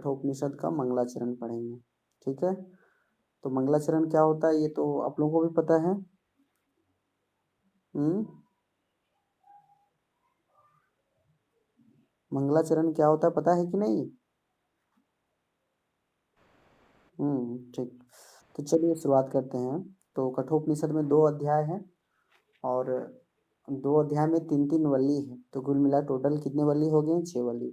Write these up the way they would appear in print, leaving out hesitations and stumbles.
कठोपनिषद का मंगलाचरण पढ़ेंगे। ठीक है, तो मंगलाचरण क्या होता है ये तो आप लोगों को भी पता है। मंगलाचरण क्या होता है पता है कि नहीं? ठीक, तो चलिए शुरुआत करते हैं। तो कठोपनिषद में 2 अध्याय हैं और 2 अध्याय में 3-3 वल्ली है, तो कुल मिला टोटल कितने वल्ली हो गए? 6 वल्ली।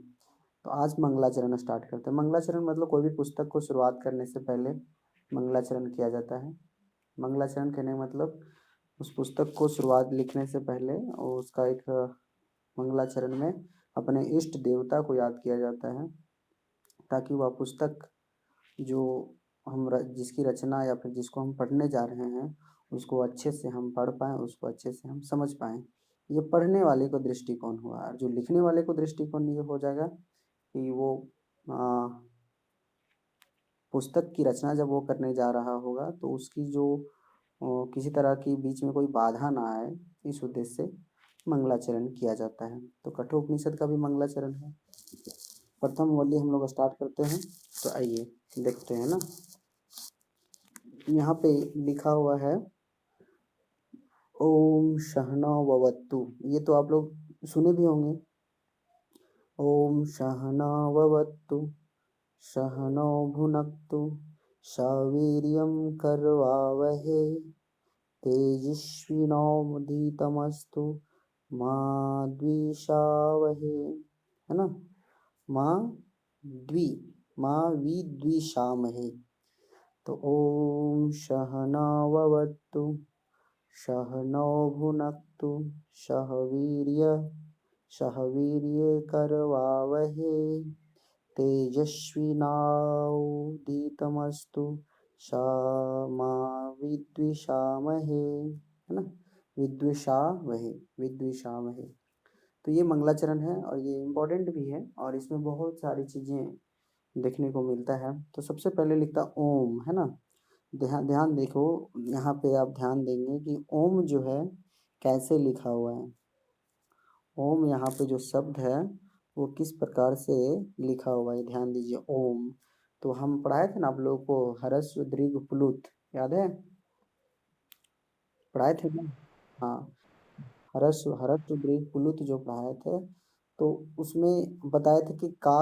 तो आज मंगलाचरण स्टार्ट करते हैं। मंगलाचरण मतलब कोई भी पुस्तक को शुरुआत करने से पहले मंगलाचरण किया जाता है। मंगलाचरण कहने का मतलब उस पुस्तक को शुरुआत लिखने से पहले और उसका एक मंगलाचरण में अपने इष्ट देवता को याद किया जाता है, ताकि वह पुस्तक जो जिसकी रचना या फिर जिसको हम पढ़ने जा रहे हैं उसको अच्छे से हम पढ़ पाएँ, उसको अच्छे से हम समझ पाएँ। ये पढ़ने वाले को दृष्टिकोण हुआ, और जो लिखने वाले को दृष्टिकोण ये हो जाएगा कि वो पुस्तक की रचना जब वो करने जा रहा होगा तो उसकी जो किसी तरह की बीच में कोई बाधा ना आए, इस उद्देश्य से मंगलाचरण किया जाता है। तो कठोपनिषद का भी मंगलाचरण है। प्रथम वल्ली हम लोग स्टार्ट करते हैं, तो आइए देखते हैं ना। यहाँ पे लिखा हुआ है ओम सहना ववत्तु, ये तो आप लोग सुने भी होंगे। ओम सहना ववत्तु सहनौ भुनक्तु सवीर्यं करवावहै तेजस्विनावधीतमस्तु मा द्विषावहै, है ना। माँ विद्विषामहे। तो ओम सहनाववतु सहनौ भुनक्तु सह वीर्ये करवावहै तेजस्विनावधीतमस्तु मा विद्विषामहे, है ना। विद्विषामहे। तो ये मंगलाचरण है और ये इम्पोर्टेंट भी है और इसमें बहुत सारी चीज़ें देखने को मिलता है। तो सबसे पहले लिखता ओम, है ना। ध्यान देखो, यहाँ पे आप ध्यान देंगे कि ओम जो है कैसे लिखा हुआ है। ओम यहाँ पे जो शब्द है वो किस प्रकार से लिखा हुआ है, ध्यान दीजिए। ओम तो हम पढ़ाए थे ना आप लोगों को, ह्रस्व दीर्घ प्लुत, याद है? पढ़ाए थे ना। हाँ, ह्रस्व दीर्घ प्लुत जो पढ़ाए थे, तो उसमें बताए थे कि का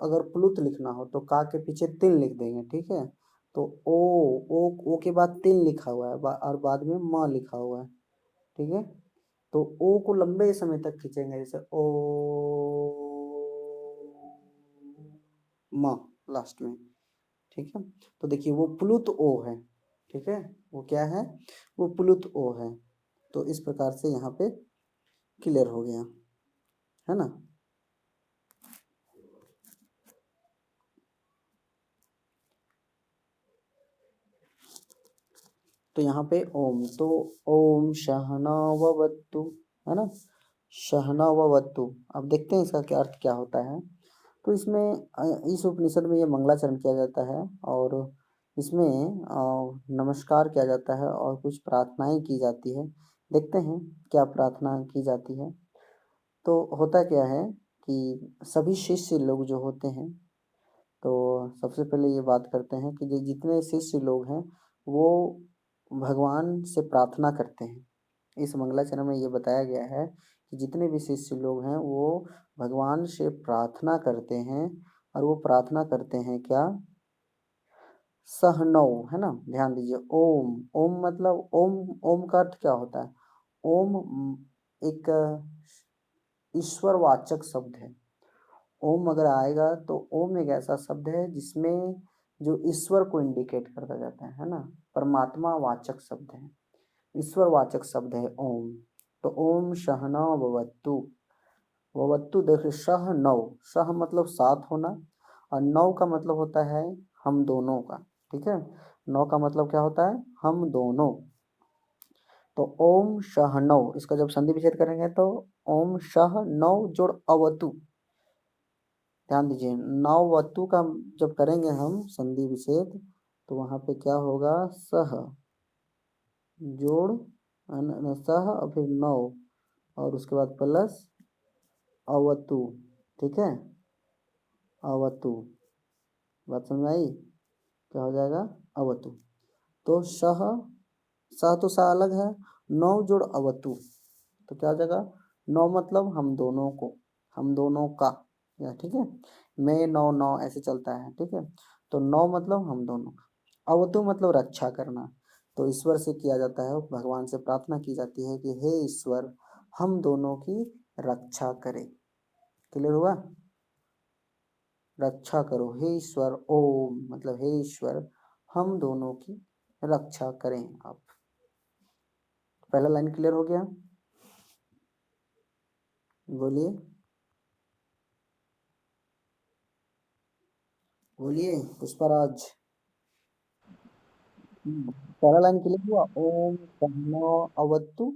अगर प्लुत लिखना हो तो का के पीछे तिल लिख देंगे, ठीक है। तो ओ के बाद तिल लिखा हुआ है और बाद में म लिखा हुआ है, ठीक है। तो ओ को लंबे समय तक खींचेंगे, जैसे ओ म लास्ट में, ठीक है। तो देखिए वो प्लुत ओ है, ठीक है। वो क्या है? वो प्लुत ओ है। तो इस प्रकार से यहाँ पे क्लियर हो गया, है ना। तो यहाँ पे ओम, तो ओम सहनाववतु, है ना। सहनाववतु। अब देखते हैं इसका क्या अर्थ क्या होता है। तो इसमें इस उपनिषद में ये मंगलाचरण किया जाता है और इसमें नमस्कार किया जाता है और कुछ प्रार्थनाएं की जाती है। देखते हैं क्या प्रार्थना की जाती है। तो होता क्या है कि सभी शिष्य लोग जो होते हैं, तो सबसे पहले ये बात करते हैं कि जो जितने शिष्य लोग हैं वो भगवान से प्रार्थना करते हैं। इस मंगलाचरण में ये बताया गया है कि जितने भी शिष्य लोग हैं वो भगवान से प्रार्थना करते हैं, और वो प्रार्थना करते हैं क्या? सहनौ, है ना। ध्यान दीजिए, ओम, ओम मतलब ओम का अर्थ क्या होता है? ओम एक ईश्वरवाचक शब्द है। ओम अगर आएगा तो ओम एक ऐसा शब्द है जिसमें जो ईश्वर को इंडिकेट करता जाता है ना। परमात्मा वाचक शब्द है, ईश्वर वाचक शब्द है ओम। तो ओम सहना ववत्तु। ववत्तु देखिए, सह नौ, सह मतलब साथ होना, और नौ का मतलब होता है हम दोनों का, ठीक है। नौ का मतलब क्या होता है? हम दोनों। तो ओम सह नौ, इसका जब संधि विच्छेद करेंगे तो ओम सह नौ जोड़ अवतु। ध्यान दीजिए, नववतु का जब करेंगे हम संधि विच्छेद तो वहां पे क्या होगा? सह जोड़ सह और फिर नौ और उसके बाद प्लस अवतु, ठीक है। अवतु, बात समझ में आई? क्या हो जाएगा? अवतु। तो सह, सह तो सा अलग है, नौ जोड़ अवतु तो क्या हो जाएगा? नौ मतलब हम दोनों को, हम दोनों का, या ठीक है, मैं नौ नौ ऐसे चलता है, ठीक है। तो नौ मतलब हम दोनों का, अवतु मतलब रक्षा करना। तो ईश्वर से किया जाता है, भगवान से प्रार्थना की जाती है कि हे ईश्वर हम दोनों की रक्षा करे। क्लियर हुआ? रक्षा करो हे ईश्वर, ओम मतलब हे ईश्वर हम दोनों की रक्षा करें आप। पहला लाइन क्लियर हो गया? बोलिए बोलिए पुष्पराज। पहला लाइन क्लियर हुआ? ओम सहनो अवतु,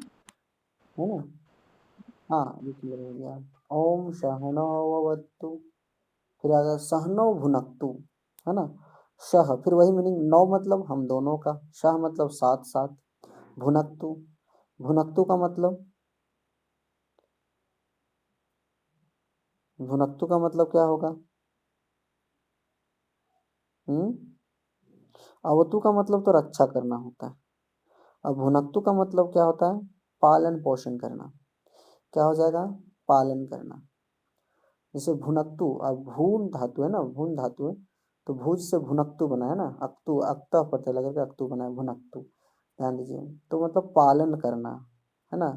है ना? हाँ ये क्लियर हो गया। ओम सहनो अवतु, फिर आ गया सहनो भुनक्तु, है ना? सह फिर वही मीनिंग, नौ मतलब हम दोनों का, सह मतलब साथ साथ, भुनक्तु, भुनक्तु का मतलब, भुनक्तु का मतलब क्या होगा? हम्म अवतु का मतलब तो रक्षा करना होता है। अब भुनक्तु का मतलब क्या होता है? पालन पोषण करना। क्या हो जाएगा? पालन करना। जैसे भुनक्तु, अब भून धातु है ना, भून धातु है, तो भूज से भुनक्तु बना है ना, अक्तु अक्ता प्रत्यय लगा के अक्तु बना है, भुनक्तु। ध्यान दीजिए, तो मतलब पालन करना, है ना?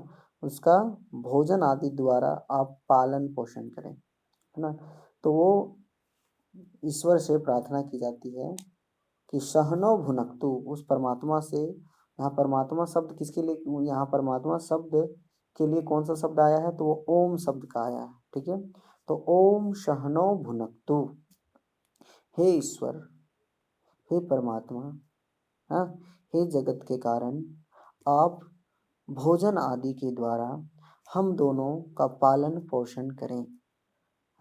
उसका भोजन आदि द्वारा आप पालन पोषण करें, है ना? तो वो ईश्वर से प्रार्थना की जाती है कि सहनो भुनक्तु, उस परमात्मा से। यहाँ परमात्मा शब्द किसके लिए, यहाँ परमात्मा शब्द के लिए कौन सा शब्द आया है? तो वो ओम शब्द का आया है, ठीक है। तो ओम सहनो भुनक्तु, हे ईश्वर, हे परमात्मा, हाँ, हे जगत के कारण आप भोजन आदि के द्वारा हम दोनों का पालन पोषण करें,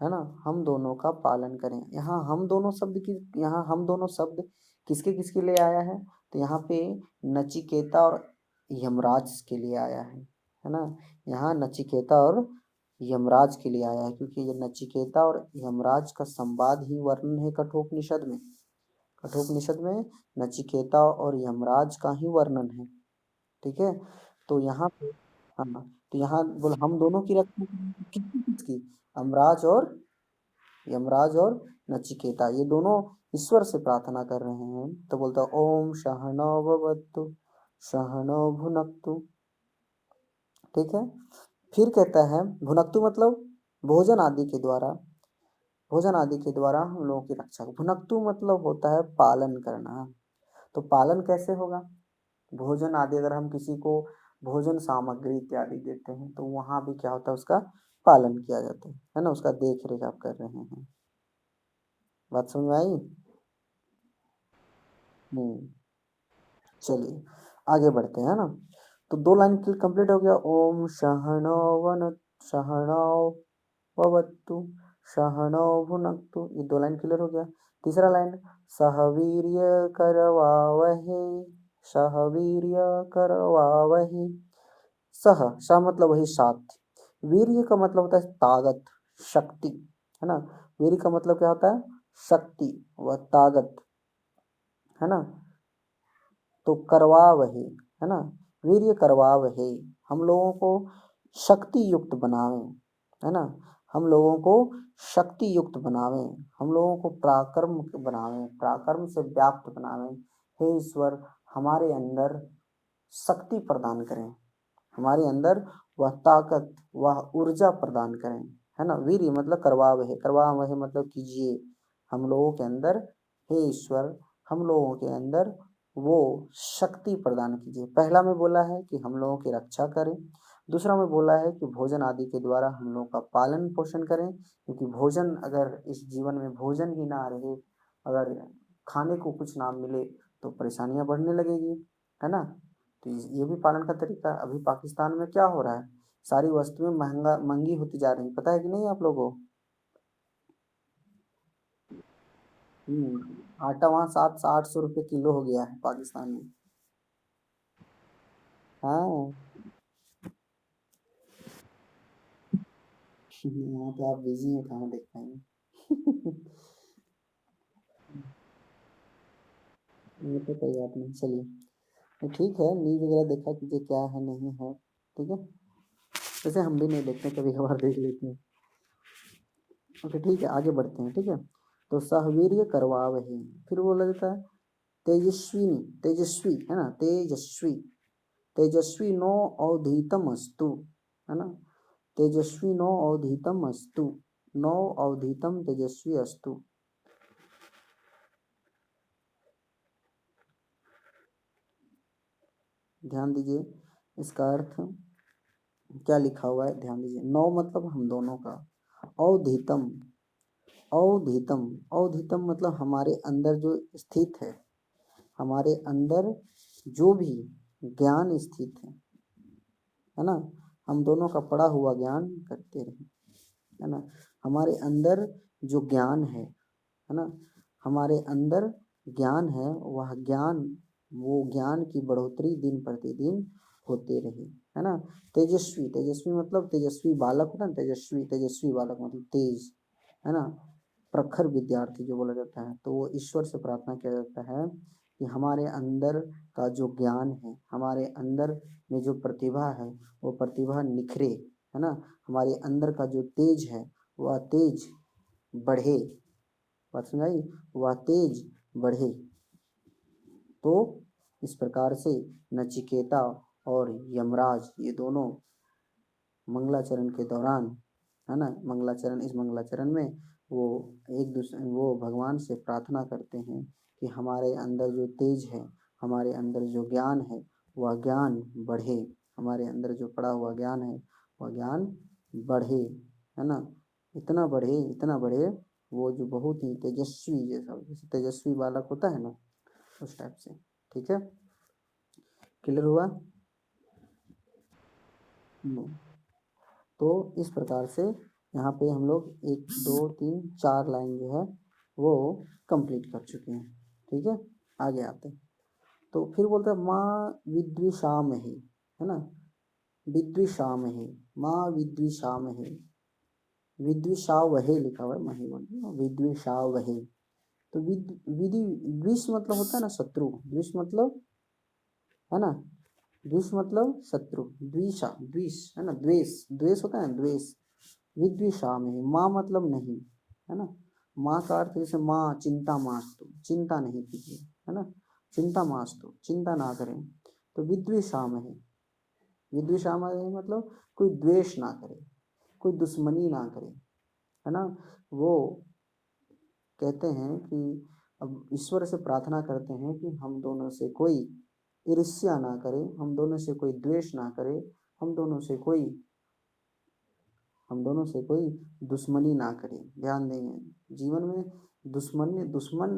है ना? हम दोनों का पालन करें। यहाँ हम दोनों शब्द की, यहाँ हम दोनों शब्द किसके किसके लिए आया है? तो यहाँ पे नचिकेता और यमराज के लिए आया है ना? यहाँ नचिकेता और यमराज के लिए आया है, क्योंकि ये नचिकेता और यमराज का संवाद ही वर्णन है कठोपनिषद में। कठोपनिषद में नचिकेता और यमराज का ही वर्णन है, ठीक है। तो यहाँ पे, हाँ, तो यहाँ बोल हम दोनों की रक्षा, किसकी किसकी? यमराज और, यमराज और नचिकेता, ये दोनों ईश्वर से प्रार्थना कर रहे हैं। तो बोलता ओम सहनौ भवतु सहनौ भुनक्तु, ठीक है। फिर कहता है भुनक्तु मतलब भोजन आदि के द्वारा, भोजन आदि के द्वारा हम लोगों की रक्षा। भुनक्तु मतलब होता है पालन करना। तो पालन कैसे होगा? भोजन आदि अगर हम किसी को भोजन सामग्री इत्यादि देते हैं तो वहां भी क्या होता है? उसका पालन किया जाता है ना? उसका देख रेख आप कर रहे हैं। बात समझ में आई? हम्म चलिए आगे बढ़ते हैं ना। तो दो लाइन कंप्लीट हो गया। ओम सहनो वन सहनो भवतु सहनो भुनक्तु, ये दो लाइन क्लियर हो गया। तीसरा लाइन, सहवीर्य करवावहे, सहवीर्य करवावहे। सह, सह मतलब वही साथ, वीर्य का मतलब होता है ताकत, शक्ति, है ना? वीर्य का मतलब क्या होता है? शक्ति व ताकत, है ना? तो करवा वही, है ना? वीर्य करवा वही, हम लोगों को शक्ति युक्त बनावे, है ना? हम लोगों को शक्ति युक्त बनावे, हम लोगों को पराक्रम बनावे, पराक्रम से व्याप्त बनावे। हे ईश्वर हमारे अंदर शक्ति प्रदान करें, हमारे अंदर वह ताकत वह ऊर्जा प्रदान करें, है ना? वीर्य मतलब करवा वह, करवा वह मतलब कीजिए हम लोगों के अंदर, हे ईश्वर हम लोगों के अंदर वो शक्ति प्रदान कीजिए। पहला में बोला है कि हम लोगों की रक्षा करें, दूसरा में बोला है कि भोजन आदि के द्वारा हम लोगों का पालन पोषण करें, क्योंकि भोजन अगर इस जीवन में भोजन ही ना रहे, अगर खाने को कुछ ना मिले तो परेशानियां बढ़ने लगेगी, है ना? तो ये भी पालन का तरीका है। अभी पाकिस्तान में क्या हो रहा है? सारी वस्तुएं महंगी होती जा रही, पता है कि नहीं आप लोगों को? आटा वहाँ 700 800 रुपये किलो हो गया है पाकिस्तान में। हाँ वहाँ पे आप बिजी हैं, कहाँ देख पाएंगे। ये तो कोई बात नहीं, चलिए। तो ठीक है, न्यूज़ वगैरह देखा कीजिए क्या है नहीं है, ठीक है। वैसे हम भी नहीं देखते, कभी कभार देख लेते हैं। ओके ठीक है, आगे बढ़ते हैं, ठीक है। तो सहवीर्य करवावहे, फिर बोला जाता है तेजस्विनी, तेजस्वी है ना, तेजस्वी, तेजस्वी नो अवधीतम अस्तु, है ना, तेजस्वी नो अवधीतम अस्तु, नो अवधीतम तेजस्वी अस्तु। ध्यान दीजिए, इसका अर्थ क्या लिखा हुआ है, ध्यान दीजिए। नौ मतलब हम दोनों का, अवधीतम, अवधीतम, अवधीतम मतलब हमारे अंदर जो स्थित है, हमारे अंदर जो भी ज्ञान स्थित है ना, हम दोनों का पड़ा हुआ ज्ञान करते रहे, है ना। हमारे अंदर जो ज्ञान है ना, हमारे अंदर ज्ञान है, वह ज्ञान, वो ज्ञान की बढ़ोतरी दिन प्रतिदिन होते रहे, है ना। तेजस्वी, तेजस्वी मतलब तेजस्वी बालक होता है ना, तेजस्वी, तेजस्वी बालक मतलब तेज, है ना, प्रखर विद्यार्थी जो बोला जाता है। तो वो ईश्वर से प्रार्थना किया जाता है कि हमारे अंदर का जो ज्ञान है, हमारे अंदर में जो प्रतिभा है, वो प्रतिभा निखरे, है ना। हमारे अंदर का जो तेज है, वह तेज बढ़े, बात सुनाई, वह तेज बढ़े। तो इस प्रकार से नचिकेता और यमराज ये दोनों मंगलाचरण के दौरान, है ना, मंगलाचरण, इस मंगलाचरण में वो एक दूसरे, वो भगवान से प्रार्थना करते हैं कि हमारे अंदर जो तेज है, हमारे अंदर जो ज्ञान है, वह ज्ञान बढ़े, हमारे अंदर जो पड़ा हुआ ज्ञान है, वह ज्ञान बढ़े, है ना, इतना बढ़े, इतना बढ़े, वो जो बहुत ही तेजस्वी, जैसा जैसे तेजस्वी बालक होता है ना, उस टाइप से। ठीक है, क्लियर हुआ। तो इस प्रकार से यहाँ पे हम लोग एक दो तीन चार लाइन जो है वो कंप्लीट कर चुके हैं, ठीक है। आगे आते हैं, तो फिर बोलते हैं माँ विद्विषामहि, है ना, विद्विषामहि, माँ विद्विषामहि, विद्विषावहे लिखा हुआ है, मही विद्विषावहे। तो विधि, द्विष मतलब होता है ना शत्रु, द्विष मतलब, है ना, द्विष मतलब शत्रु, द्विषा, द्विष है ना, द्वेष, द्वेष होता है ना, द्वेष। विद्विषा में माँ मतलब नहीं, है ना, माँ का अर्थ जैसे माँ चिंता मास्तु, चिंता नहीं कीजिए, है ना, चिंता मास्तु, चिंता ना करें। तो विद्विषा में, विद्विषा में मतलब कोई द्वेष ना करे, कोई दुश्मनी ना करे, है ना। वो कहते हैं कि अब ईश्वर से प्रार्थना करते हैं कि हम दोनों से कोई ईर्ष्या ना करे, हम दोनों से कोई द्वेष ना करे, हम दोनों से कोई, हम दोनों से कोई दुश्मनी ना करे। ध्यान देंगे, जीवन में दुश्मन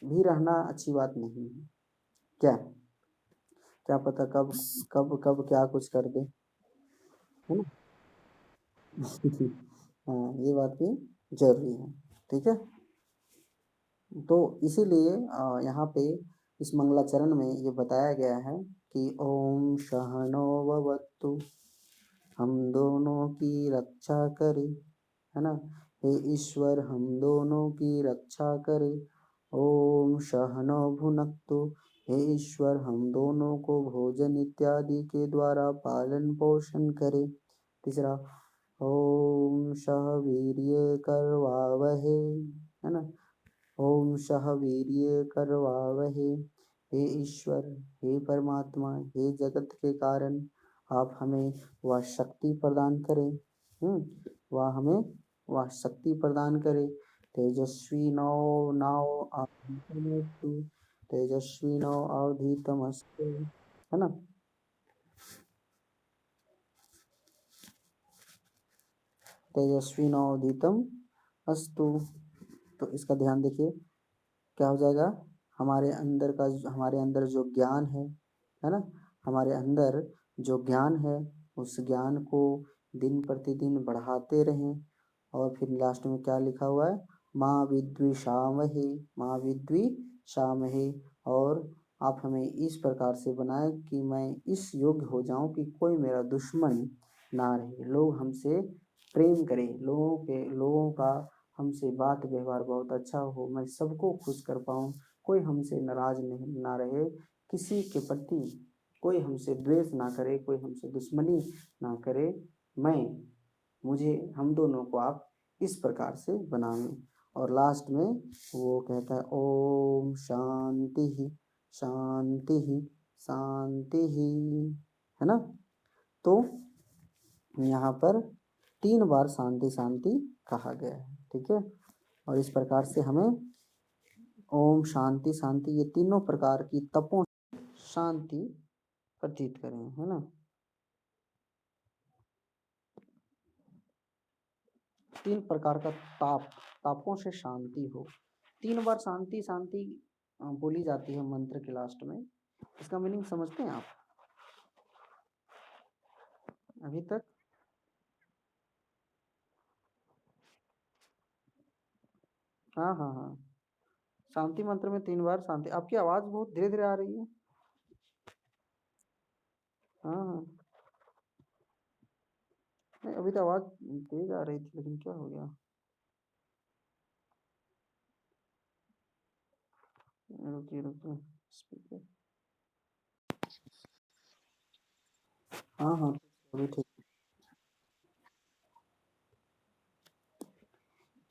भी रहना अच्छी बात नहीं है, क्या, क्या पता कब कब कब क्या कुछ कर दे, है ना। हाँ, ये बात भी जरूरी है, ठीक है। तो इसीलिए यहाँ पे इस मंगलाचरण में ये बताया गया है कि ओम सहनो भवतु, हम दोनों की रक्षा करे, है ना, हे ईश्वर हम दोनों की रक्षा करे। ओम सहनो भुनक्तु, हे ईश्वर हम दोनों को भोजन इत्यादि के द्वारा पालन पोषण करे। तीसरा, ओम सह वीर्य करवावहे, है ना, ओम सह वीर्य करवावहे, हे ईश्वर, हे परमात्मा, हे जगत के कारण आप हमें वह शक्ति प्रदान करें, वह हमें वह शक्ति प्रदान करे। तेजस्वी नौ नौ अवधीतमस्तु, तेजस्वी नौ अवधीतमस्तु, है ना। तेजस्वी नौ अवधीतम अस्तु, तो इसका ध्यान देखिए, क्या हो जाएगा, हमारे अंदर का, हमारे अंदर जो ज्ञान है ना, हमारे अंदर जो ज्ञान है, उस ज्ञान को दिन प्रतिदिन बढ़ाते रहें। और फिर लास्ट में क्या लिखा हुआ है, माँ विद्विषामहे, माँ विद्विषामहे। और आप हमें इस प्रकार से बनाए कि मैं इस योग्य हो जाऊं कि कोई मेरा दुश्मन ना रहे, लोग हमसे प्रेम करें, लोगों का हमसे बात व्यवहार बहुत अच्छा हो, मैं सबको खुश कर पाऊँ, कोई हमसे नाराज नहीं ना रहे, किसी के प्रति कोई हमसे द्वेष ना करे, कोई हमसे दुश्मनी ना करे। मुझे हम दोनों को आप इस प्रकार से बनाएं। और लास्ट में वो कहता है ओम शांति ही शांति ही शांति ही, है ना। तो यहाँ पर 3 बार शांति शांति कहा गया है, ठीक है। और इस प्रकार से हमें ओम शांति शांति ये तीनों प्रकार की तपों शांति प्रतीत करें, है ना। 3 प्रकार का तापों से शांति हो। 3 बार शांति शांति बोली जाती है मंत्र के लास्ट में। इसका मीनिंग समझते हैं आप अभी तक? हाँ हाँ हाँ, शांति मंत्र में 3 बार शांति। आपकी आवाज बहुत धीरे धीरे आ रही है। हाँ हाँ, नहीं अभी तो आवाज तेज आ रही थी, लेकिन क्या हो गया? रुकिए रुकिए, स्पीकर। हाँ हाँ, अभी ठीक।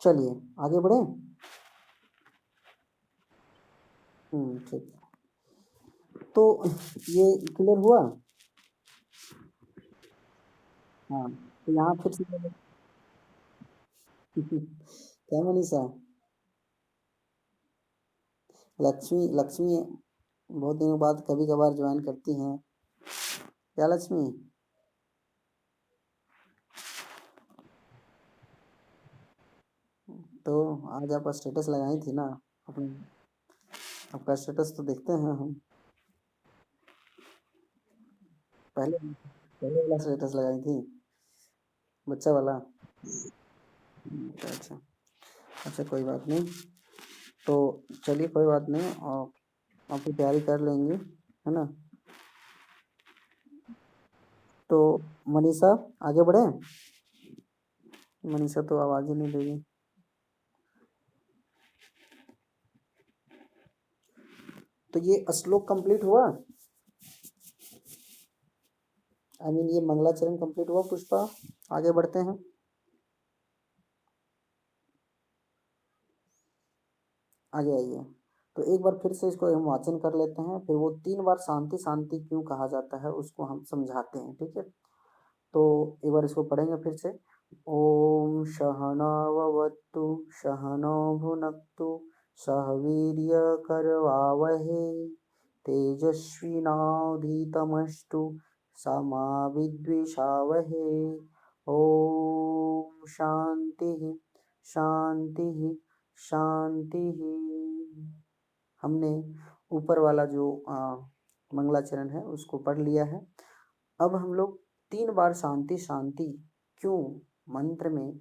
चलिए आगे बढ़े। ठीक। तो ये क्लियर हुआ। हाँ, तो यहाँ फिर से क्या मनीषा? लक्ष्मी लक्ष्मी बहुत दिनों बाद कभी कभार ज्वाइन करती हैं क्या लक्ष्मी? तो आज आप स्टेटस लगाई थी ना अपनी, आपका स्टेटस तो देखते हैं हम। पहले पहले वाला स्टेटस लगाई थी, बच्चा वाला। अच्छा अच्छा अच्छा, कोई बात नहीं। तो चलिए कोई बात नहीं, और आपकी तैयारी कर लेंगे, है ना। तो मनीषा आगे बढ़े। मनीषा तो आवाज ही नहीं देगी। तो ये श्लोक कंप्लीट हुआ, आई मीन ये मंगलाचरण कंप्लीट हुआ। पुष्पा आगे बढ़ते हैं। आगे आइए। तो एक बार फिर से इसको हम वाचन कर लेते हैं, फिर वो 3 बार शांति शांति क्यों कहा जाता है उसको हम समझाते हैं, ठीक है। तो एक बार इसको पढ़ेंगे फिर से। ओम सहनाववतु सहनौ भुनक्तु सह वीर्य करवावहे तेजस्विनावधीतमस्तु मा विद्विषावहे। ओम शांति शांति शांति। हमने ऊपर वाला जो मंगलाचरण है उसको पढ़ लिया है। अब हम लोग 3 बार शांति शांति क्यों मंत्र में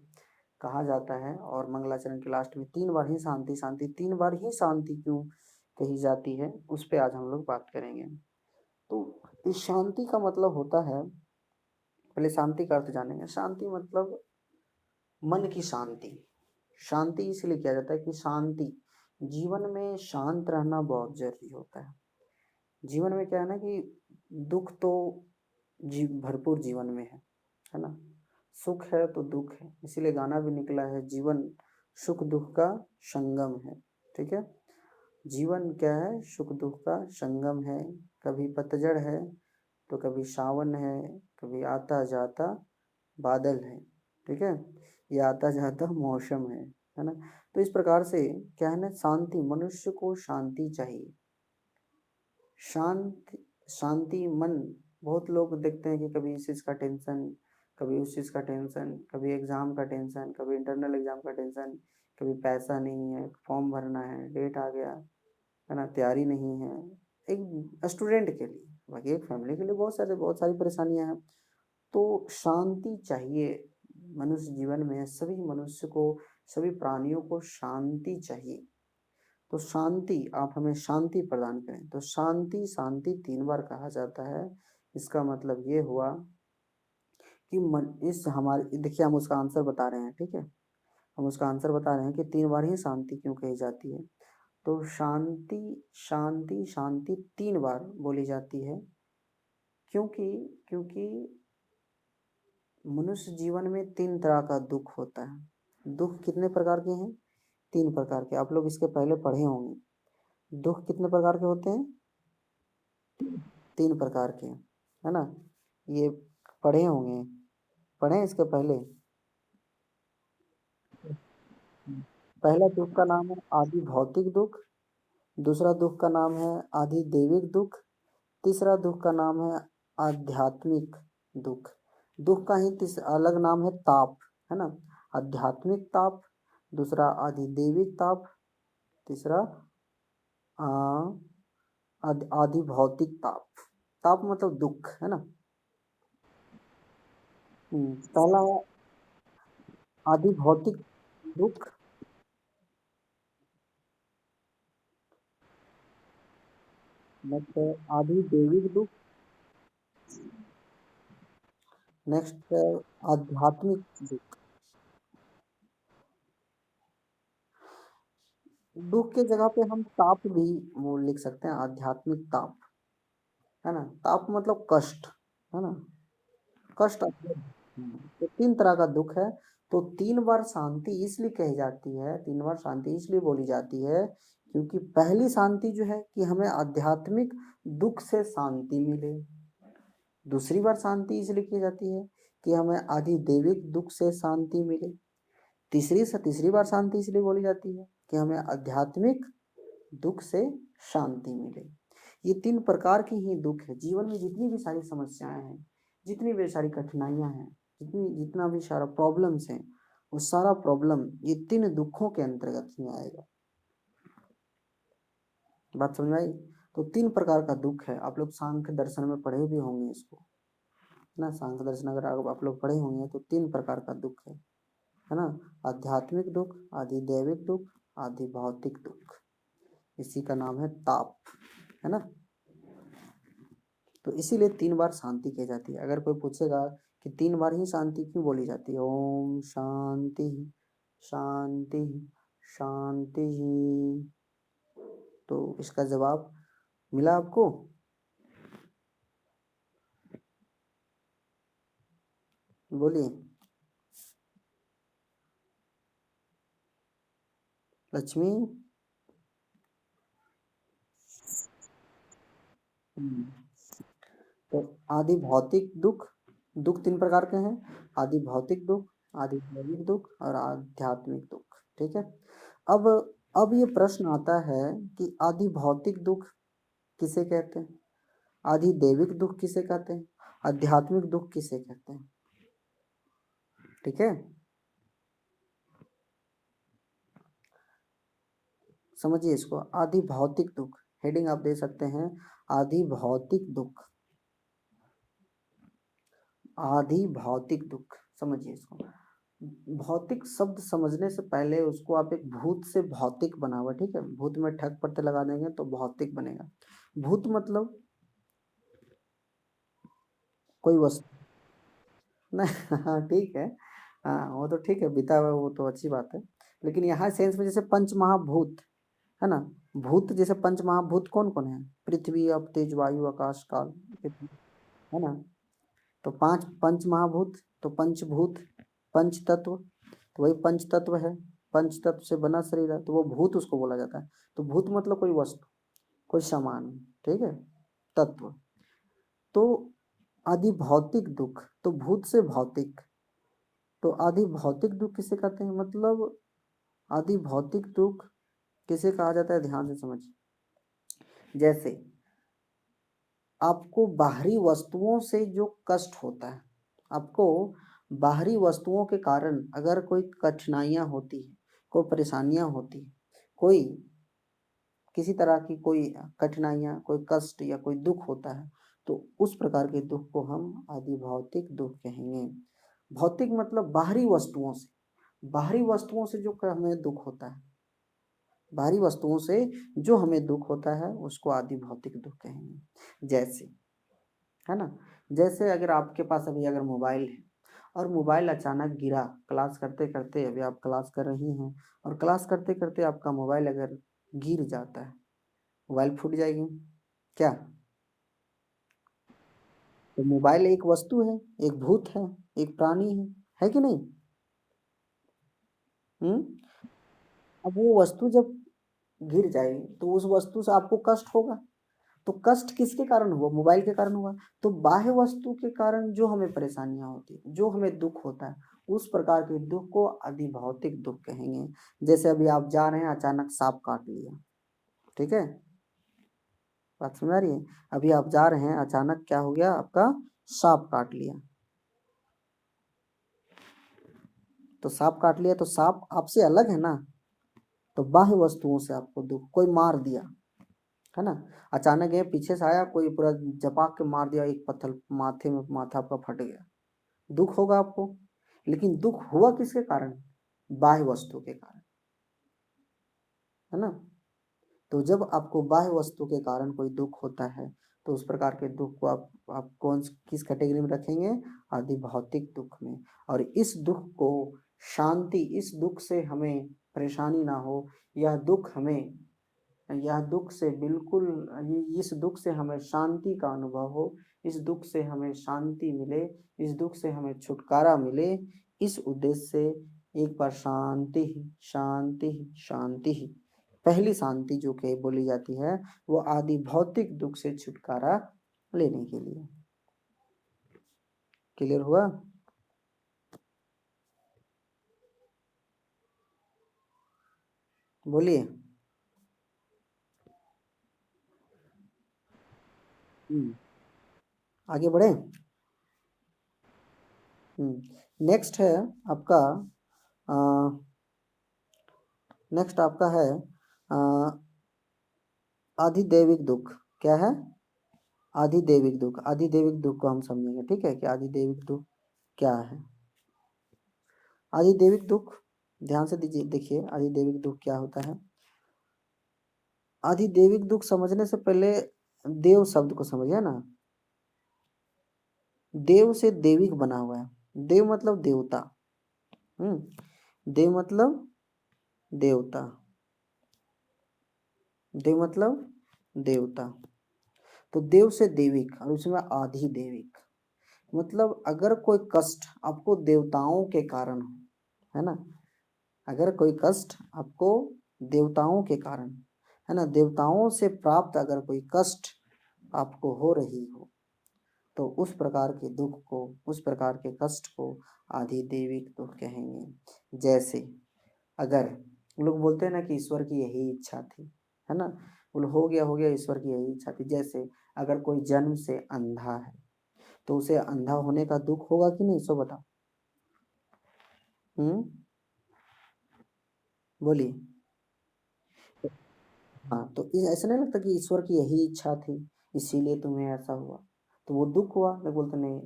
कहा जाता है, और मंगलाचरण के लास्ट में 3 बार ही शांति शांति, 3 बार ही शांति क्यों कही जाती है, उस पे आज हम लोग बात करेंगे। तो इस शांति का मतलब होता है, पहले शांति का अर्थ जानेंगे। शांति मतलब मन की शांति। शांति इसलिए किया जाता है कि शांति, जीवन में शांत रहना बहुत जरूरी होता है। जीवन में क्या है ना कि दुख तो भरपूर जीवन में है ना। सुख है तो दुख है, इसीलिए गाना भी निकला है, जीवन सुख दुख का संगम है, ठीक है। जीवन क्या है? सुख दुख का संगम है। कभी पतझड़ है तो कभी सावन है, कभी आता जाता बादल है, ठीक है। ये आता जाता मौसम है ना। तो इस प्रकार से क्या है ना, शांति, मनुष्य को शांति चाहिए। शांति शांति मन, बहुत लोग देखते हैं कि कभी इस चीज़ का टेंशन, कभी उस चीज़ का टेंशन, कभी एग्ज़ाम का टेंशन, कभी इंटरनल एग्ज़ाम का टेंशन, कभी पैसा नहीं है, फॉर्म भरना है, डेट आ गया, है ना, तैयारी नहीं है। एक स्टूडेंट के लिए, बाकी एक फैमिली के लिए बहुत सारी परेशानियां हैं। तो शांति चाहिए मनुष्य जीवन में, सभी मनुष्य को, सभी प्राणियों को शांति चाहिए। तो शांति, आप हमें शांति प्रदान करें। तो शांति शांति 3 बार कहा जाता है। इसका मतलब ये हुआ कि मन, इस हमारे, देखिए हम उसका आंसर बता रहे हैं, ठीक है। हम उसका आंसर बता रहे हैं कि 3 बार ही शांति क्यों कही जाती है। तो शांति शांति शांति 3 बार बोली जाती है, क्योंकि क्योंकि मनुष्य जीवन में 3 तरह का दुख होता है। दुख कितने प्रकार के हैं? 3 प्रकार के। आप लोग इसके पहले पढ़े होंगे। दुख कितने प्रकार के होते हैं? 3 प्रकार के, है ना? ये पढ़े होंगे, पढ़े इसके पहले। पहला दुख का नाम है आदि भौतिक दुख, दूसरा दुख का नाम है आदि दैविक दुख, तीसरा दुख का नाम है आध्यात्मिक दुख। दुख का ही अलग नाम है ताप, है ना? आध्यात्मिक ताप, दूसरा आदि दैविक ताप, तीसरा आदि भौतिक ताप। ताप मतलब दुख, है ना? पहला है आदि भौतिक दुख, नेक्स्ट है आदि दैविक दुख, नेक्स्ट है आध्यात्मिक दुख। दुख के जगह पे हम ताप भी वो लिख सकते हैं, आध्यात्मिक ताप, है ना? ताप मतलब कष्ट, है ना? कष्ट तो 3 तरह का दुख है। तो 3 बार शांति इसलिए कही जाती है, 3 बार शांति इसलिए बोली जाती है, क्योंकि पहली शांति जो है कि हमें आध्यात्मिक दुख से शांति मिले। दूसरी बार शांति इसलिए की जाती है कि हमें आदि दैविक दुख से शांति मिले। तीसरी बार शांति इसलिए बोली जाती है कि हमें आध्यात्मिक दुख से शांति मिले। ये 3 प्रकार की ही दुख है। जीवन में जितनी भी सारी समस्याएं हैं, जितनी भी सारी कठिनाइयां हैं, जितना भी सारा प्रॉब्लम्स हैं, वो सारा प्रॉब्लम ये 3 दुखों के अंतर्गत ही आएगा। बात समझ में आई? तो 3 प्रकार का दुख है। आप लोग सांख्य दर्शन में पढ़े भी होंगे इसको, ना? सांख्य दर्शन अगर आप लोग पढ़े होंगे तो 3 प्रकार का दुख है ना? आध्यात्मिक दुख, आदि दैविक दुख, आदि भौतिक दुख। इसी का नाम है ताप, है ना? तो इसीलिए 3 बार शांति कही जाती है। अगर कोई पूछेगा कि 3 बार ही शांति क्यों बोली जाती है, ओम शांति शांति शांति, तो इसका जवाब मिला आपको? बोलिए लक्ष्मी। तो आदि भौतिक दुख, दुख 3 प्रकार के हैं, आदि भौतिक दुख, आदि दैविक दुख और आध्यात्मिक दुख। ठीक है? अब अब ये प्रश्न आता है कि आदि भौतिक दुख किसे कहते हैं, आदि दैविक दुख किसे कहते हैं, आध्यात्मिक दुख किसे कहते हैं? ठीक है, समझिए इसको। आदि भौतिक दुख, हेडिंग आप दे सकते हैं आदि भौतिक दुख, आदि भौतिक दुख। समझिए इसको। भौतिक शब्द समझने से पहले उसको आप एक भूत से भौतिक बनाओ, ठीक है? भूत में ठक पड़ते लगा देंगे तो भौतिक बनेगा। भूत मतलब कोई वस्तु नहीं। हाँ ठीक है, हाँ वो तो ठीक है, बीता हुआ वो तो अच्छी बात है। लेकिन यहाँ सेंस में जैसे पंच महाभूत, है ना? भूत जैसे पंच महाभूत कौन कौन है? पृथ्वी, अब तेज, वायु, आकाश, काल, है ना? तो 5 पंच महाभूत, तो पंचभूत, पंच तत्व, तो वही पंच तत्व है। पंच तत्व से बना शरीर है तो वो भूत उसको बोला जाता है। तो भूत मतलब कोई वस्तु, कोई सामान, ठीक है? तत्व। तो आदि भौतिक दुख, तो भूत से भौतिक, तो आदि भौतिक दुख किसे कहते हैं? मतलब आदि भौतिक दुख किसे कहा जाता है, ध्यान से समझिए। जैसे आपको बाहरी वस्तुओं से जो कष्ट होता है, आपको बाहरी वस्तुओं के कारण अगर कोई कठिनाइयां होती है, कोई परेशानियां होती है, कोई किसी तरह की कोई कठिनाइयां, कोई कष्ट या कोई दुख होता है, तो उस प्रकार के दुख को हम आदि भौतिक दुख कहेंगे। भौतिक मतलब बाहरी वस्तुओं से, बाहरी वस्तुओं से जो हमें दुख होता है, बाहरी वस्तुओं से जो हमें दुख होता है उसको आदि भौतिक दुख कहेंगे। जैसे, है ना? जैसे अगर आपके पास अभी अगर मोबाइल है और मोबाइल अचानक गिरा, क्लास करते करते, अभी आप क्लास कर रही हैं और क्लास करते करते आपका मोबाइल अगर गिर जाता है, मोबाइल फूट जाएगी क्या? तो मोबाइल एक वस्तु है, एक भूत है, एक प्राणी है कि नहीं? हम्म। अब वो वस्तु जब गिर जाएगी तो उस वस्तु से आपको कष्ट होगा। तो कष्ट किसके कारण हुआ? मोबाइल के कारण हुआ। तो बाह्य वस्तु के कारण जो हमें परेशानियां होती है, जो हमें दुख होता है, उस प्रकार के दुख को अधिभौतिक दुख कहेंगे। जैसे अभी आप जा रहे हैं, अचानक सांप काट लिया, ठीक है, बात समझ आ रही है? अभी आप जा रहे हैं, अचानक क्या हो गया, आपका सांप काट लिया। तो सांप काट लिया तो सांप आपसे अलग है ना, तो बाह्य वस्तुओं से आपको दुख, कोई मार दिया है ना, अचानक ये पीछे से आया, कोई पूरा जपाक के मार दिया, एक पत्थर माथे में, माथा आपका फट गया, दुख होगा आपको। लेकिन दुख हुआ किसके कारण? बाह्य वस्तु के कारण, है ना। तो जब आपको बाह्य वस्तु के कारण कोई दुख होता है, तो उस प्रकार के दुख को आप कौन किस कैटेगरी में रखेंगे? आदि भौतिक दुख में। और इस दुख को शांति, इस दुख से हमें परेशानी ना हो, यह दुख हमें, यह दुख से बिल्कुल, इस दुख से हमें शांति का अनुभव हो, इस दुख से हमें शांति मिले, इस दुख से हमें छुटकारा मिले, इस उद्देश्य से एक बार शांति शांति शांति, पहली शांति जो कि बोली जाती है, वो आदि भौतिक दुख से छुटकारा लेने के लिए। क्लियर हुआ? बोलिए। आगे बढ़े। नेक्स्ट है आपका, नेक्स्ट आपका है आधिदैविक दुख। क्या है? आधिदैविक दुख। आधिदैविक दुख को हम समझेंगे, ठीक है, कि आधिदैविक दुख क्या है। आधिदैविक दुख, ध्यान से दीजिए, देखिए आधिदैविक दुख क्या होता है। आधिदैविक दुख समझने से पहले देव शब्द को समझिए ना। देव से देविक बना हुआ है। देव मतलब देवता। देव मतलब देवता। देव मतलब देवता। तो देव से देविक, और उसमें आधि देविक, मतलब अगर कोई कष्ट आपको देवताओं के कारण हो, है ना, अगर कोई कष्ट आपको देवताओं के कारण, है ना, देवताओं से प्राप्त अगर कोई कष्ट आपको हो रही हो, तो उस प्रकार के दुख को, उस प्रकार के कष्ट को आधि देविक दुख कहेंगे। जैसे अगर लोग बोलते हैं ना कि ईश्वर की यही इच्छा थी, है ना, बोलो हो गया ईश्वर की यही इच्छा थी। जैसे अगर कोई जन्म से अंधा है, तो उसे अंधा होने का दुख होगा कि नहीं, सो बताओ। हम्म, बोलिए। हाँ, तो ऐसा नहीं लगता कि ईश्वर की यही इच्छा थी, इसीलिए तुम्हें ऐसा हुआ, तो वो दुख हुआ? मैं बोलते नहीं,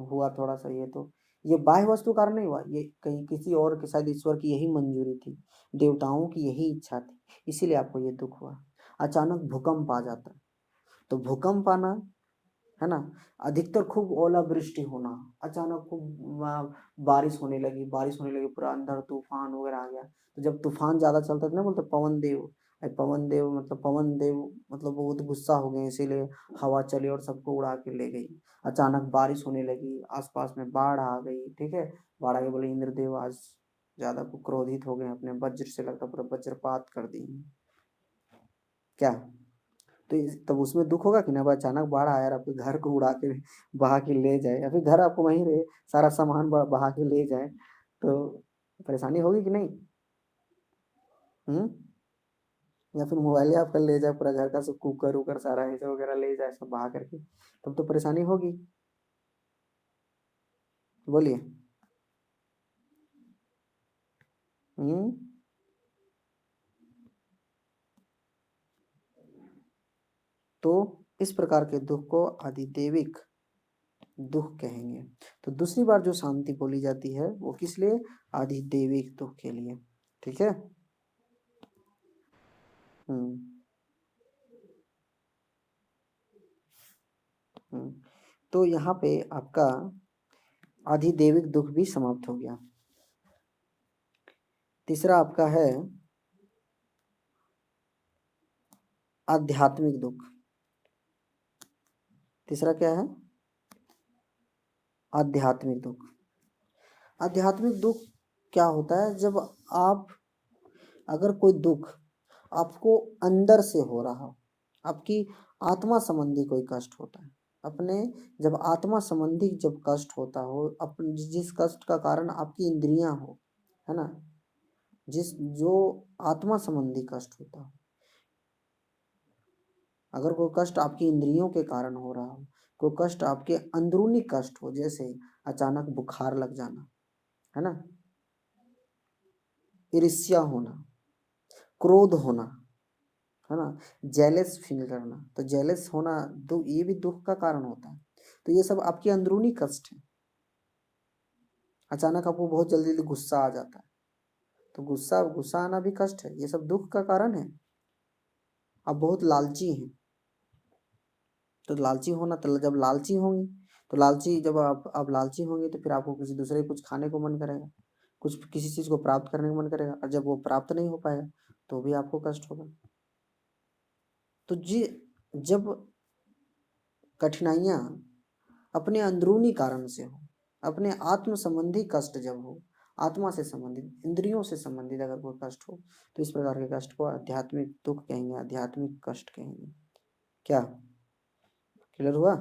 हुआ थोड़ा सा, ये तो ये बाह्य वस्तु कारण नहीं हुआ, ये कहीं किसी और के, शायद ईश्वर की यही मंजूरी थी, देवताओं की यही इच्छा थी, इसीलिए आपको ये दुख हुआ। अचानक भूकंप आ जाता है, तो भूकंप आना, है ना, अधिकतर खूब ओलावृष्टि होना, अचानक खूब बारिश होने लगी, पूरा अंधड़ तूफान वगैरह आ गया। तो जब तूफान ज्यादा चलता था ना, बोलते पवन देव, पवन देव मतलब, पवन देव मतलब बहुत गुस्सा हो गए, इसीलिए हवा चली और सबको उड़ा के ले गई। अचानक बारिश होने लगी, आसपास में बाढ़ आ गई, ठीक है, बाढ़ आगे, बोले इंद्रदेव आज ज्यादा क्रोधित हो गए, अपने वज्र से लगता पूरा वज्रपात कर दिए क्या। तो तब उसमें दुख होगा कि ना, भाई अचानक बाढ़ आया और आपके घर को उड़ा के बहा के ले जाए, या फिर घर आपको वहीं रहे, सारा सामान बहा के ले जाए, तो परेशानी होगी कि नहीं? हम्म। या फिर मोबाइल आपका ले जाए, पूरा घर का सब कुकर उकर सारा ऐसे वगैरह ले जाए, सब बहा करके, तब तो परेशानी होगी। बोलिए। हम्म। तो इस प्रकार के दुख को आदिदेविक दुख कहेंगे। तो दूसरी बार जो शांति बोली जाती है, वो किस लिए? आदिदेविक दुख के लिए, ठीक है। हम्म। तो यहाँ पे आपका आधिदैविक दुख भी समाप्त हो गया। तीसरा आपका है आध्यात्मिक दुख। तीसरा क्या है? आध्यात्मिक दुख। आध्यात्मिक दुख क्या होता है? जब आप, अगर कोई दुख आपको अंदर से हो रहा हो, आपकी आत्मा संबंधी कोई कष्ट होता है, अपने, जब आत्मा संबंधी जब कष्ट होता हो, अपन जिस कष्ट का कारण आपकी इंद्रियां हो, है ना, जो आत्मा संबंधी कष्ट होता हो, अगर कोई कष्ट आपकी इंद्रियों के कारण हो रहा हो, कोई कष्ट आपके अंदरूनी कष्ट हो, जैसे अचानक बुखार लग जाना, है ना, ईर्ष्या होना, क्रोध होना, है ना, जेलस फील करना, तो जेलस होना ये भी दुख का कारण होता है। तो ये सब आपके अंदरूनी कष्ट है। अचानक आपको बहुत जल्दी जल्दी गुस्सा आ जाता है, तो गुस्सा गुस्सा आना भी कष्ट है, ये सब दुख का कारण है। आप बहुत लालची हैं, तो लालची होना, तो जब लालची होंगी, तो लालची जब आप लालची होंगे, तो फिर आपको किसी दूसरे कुछ खाने को मन करेगा, कुछ किसी चीज को प्राप्त करने का मन करेगा, और जब वो प्राप्त नहीं हो पाएगा तो भी आपको कष्ट होगा। तो जी, जब कठिनाइयाँ अपने अंदरूनी कारण से हो, अपने आत्म संबंधी कष्ट जब हो, आत्मा से संबंधित, इंद्रियों से संबंधित अगर कोई कष्ट हो, तो इस प्रकार के कष्ट को आध्यात्मिक दुख कहेंगे, आध्यात्मिक कष्ट कहेंगे। क्या क्लियर हुआ?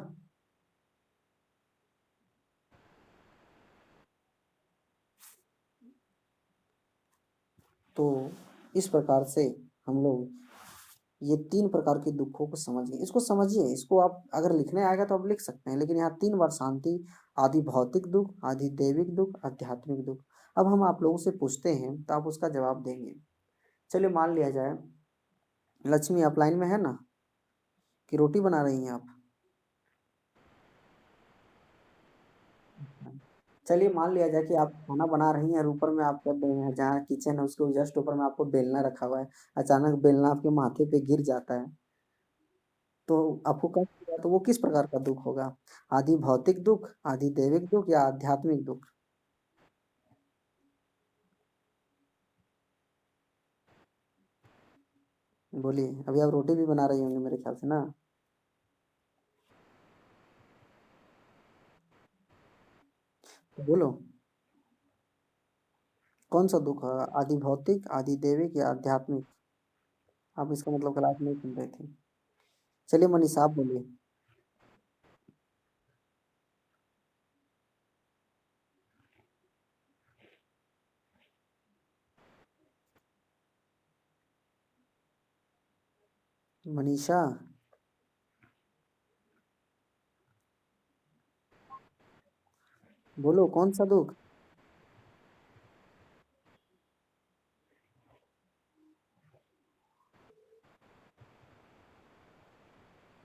तो इस प्रकार से हम लोग ये 3 प्रकार के दुखों को समझ गए। इसको समझिए, इसको आप अगर लिखने आएगा तो आप लिख सकते हैं, लेकिन यहाँ 3 बार शांति, आदि भौतिक दुख, आदि दैविक दुख, आध्यात्मिक दुख। अब हम आप लोगों से पूछते हैं तो आप उसका जवाब देंगे। चलिए मान लिया जाए, लक्ष्मी आप लाइन में है ना, कि रोटी बना रही हैं आप? चलिए मान लिया जाए कि आप खाना बना रही हैं और ऊपर में आप कर रहे हैं, जहाँ किचन है उसके जस्ट ऊपर में आपको बेलना रखा हुआ है, अचानक बेलना आपके माथे पे गिर जाता है, तो आपको कष्ट होगा, तो वो किस प्रकार का दुख होगा? आदि भौतिक दुख, आदि दैविक दुख, या आध्यात्मिक दुख? बोलिए, अभी आप रोटी भी बना रही होंगी मेरे ख्याल से ना? तो बोलो, कौन सा दुख है? आदि भौतिक, आदि दैविक, या आध्यात्मिक? आप इसका मतलब क्लास नहीं सुन रहे थे। चलिए मनीषा आप बोलिए। मनीषा, बोलो कौन सा दुख?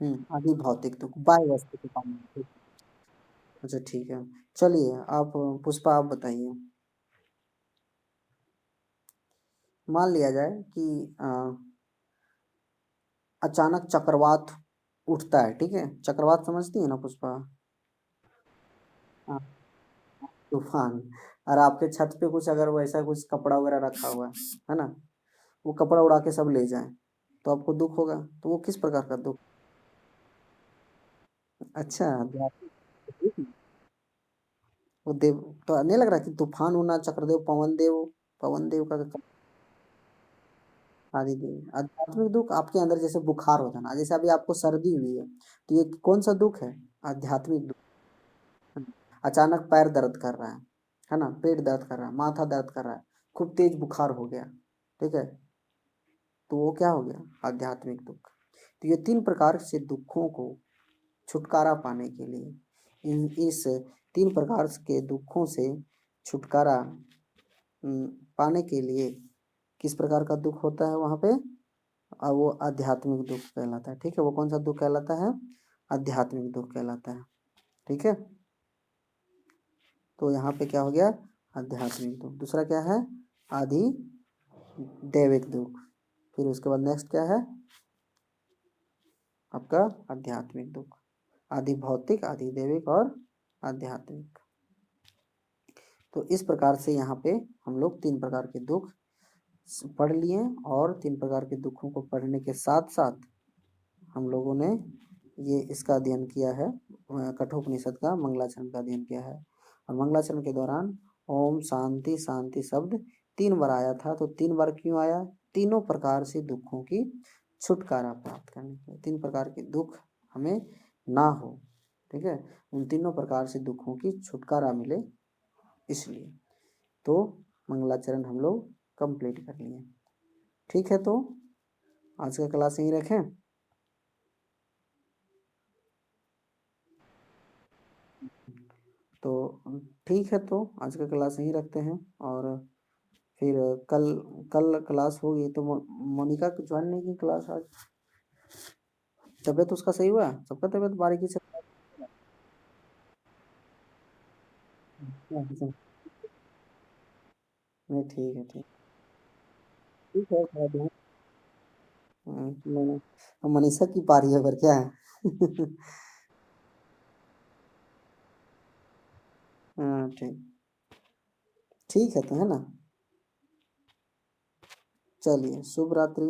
आदि भौतिक दुख, बाह्य वस्तु के कारण। अच्छा ठीक है। चलिए आप, पुष्पा आप बताइए। मान लिया जाए कि अचानक चक्रवात उठता है, ठीक है, चक्रवात समझती है ना पुष्पा? हाँ, तूफान। और आपके छत पे कुछ अगर वैसा कुछ कपड़ा वगैरह रखा हुआ है ना, वो कपड़ा उड़ा के सब ले जाए, तो आपको दुख होगा। तो वो किस प्रकार का दुख? अच्छा, वो देव, तो नहीं लग रहा कि तूफान होना, चक्रदेव, पवन देव का आदि देव। आध्यात्मिक दुख आपके अंदर जैसे बुखार हो जाना, जैसे अभी आपको सर्दी हुई है, तो ये कौन सा दुख है? आध्यात्मिक दुख। अचानक पैर दर्द कर रहा है ना, पेट दर्द कर रहा है, माथा दर्द कर रहा है, खूब तेज बुखार हो गया, ठीक है, तो वो क्या हो गया? आध्यात्मिक दुख। तो ये 3 प्रकार से दुखों को छुटकारा पाने के लिए, इस 3 प्रकार के दुखों से छुटकारा पाने के लिए किस प्रकार का दुख होता है वहाँ पे? वो आध्यात्मिक दुख कहलाता है, ठीक है। वो कौन सा दुख कहलाता है? आध्यात्मिक दुख कहलाता है, ठीक है। तो यहाँ पे क्या हो गया? आध्यात्मिक दुख। दूसरा क्या है? आदि दैविक दुख। फिर उसके बाद नेक्स्ट क्या है आपका? आध्यात्मिक दुख। आदि भौतिक, आदि दैविक और आध्यात्मिक। तो इस प्रकार से यहाँ पे हम लोग 3 प्रकार के दुख पढ़ लिए, और 3 प्रकार के दुखों को पढ़ने के साथ साथ हम लोगों ने ये इसका अध्ययन किया है, कठोपनिषद का मंगलाचरण का अध्ययन किया है। और मंगलाचरण के दौरान ओम शांति शांति शब्द 3 बार आया था। तो 3 बार क्यों आया? तीनों प्रकार से दुखों की छुटकारा प्राप्त करने के लिए, 3 प्रकार के दुख हमें ना हो, ठीक है, उन तीनों प्रकार से दुखों की छुटकारा मिले, इसलिए। तो मंगलाचरण हम लोग कंप्लीट कर लिए, ठीक है। तो आज का क्लास यहीं रखें। तो ठीक है, तो आज का क्लास यहीं रखते हैं। और फिर कल कल क्लास होगी तो मोनिका को ज्वाइन नहीं की क्लास आज? तबीयत उसका सही हुआ? सबका तबीयत बारीकी से? नहीं, ठीक है, ठीक, ठीक है, थोड़ा ध्यान। नहीं, अब मनीषा की पारी है, पर क्या है। हाँ, ठीक, ठीक है, तो है ना। चलिए, शुभ रात्रि।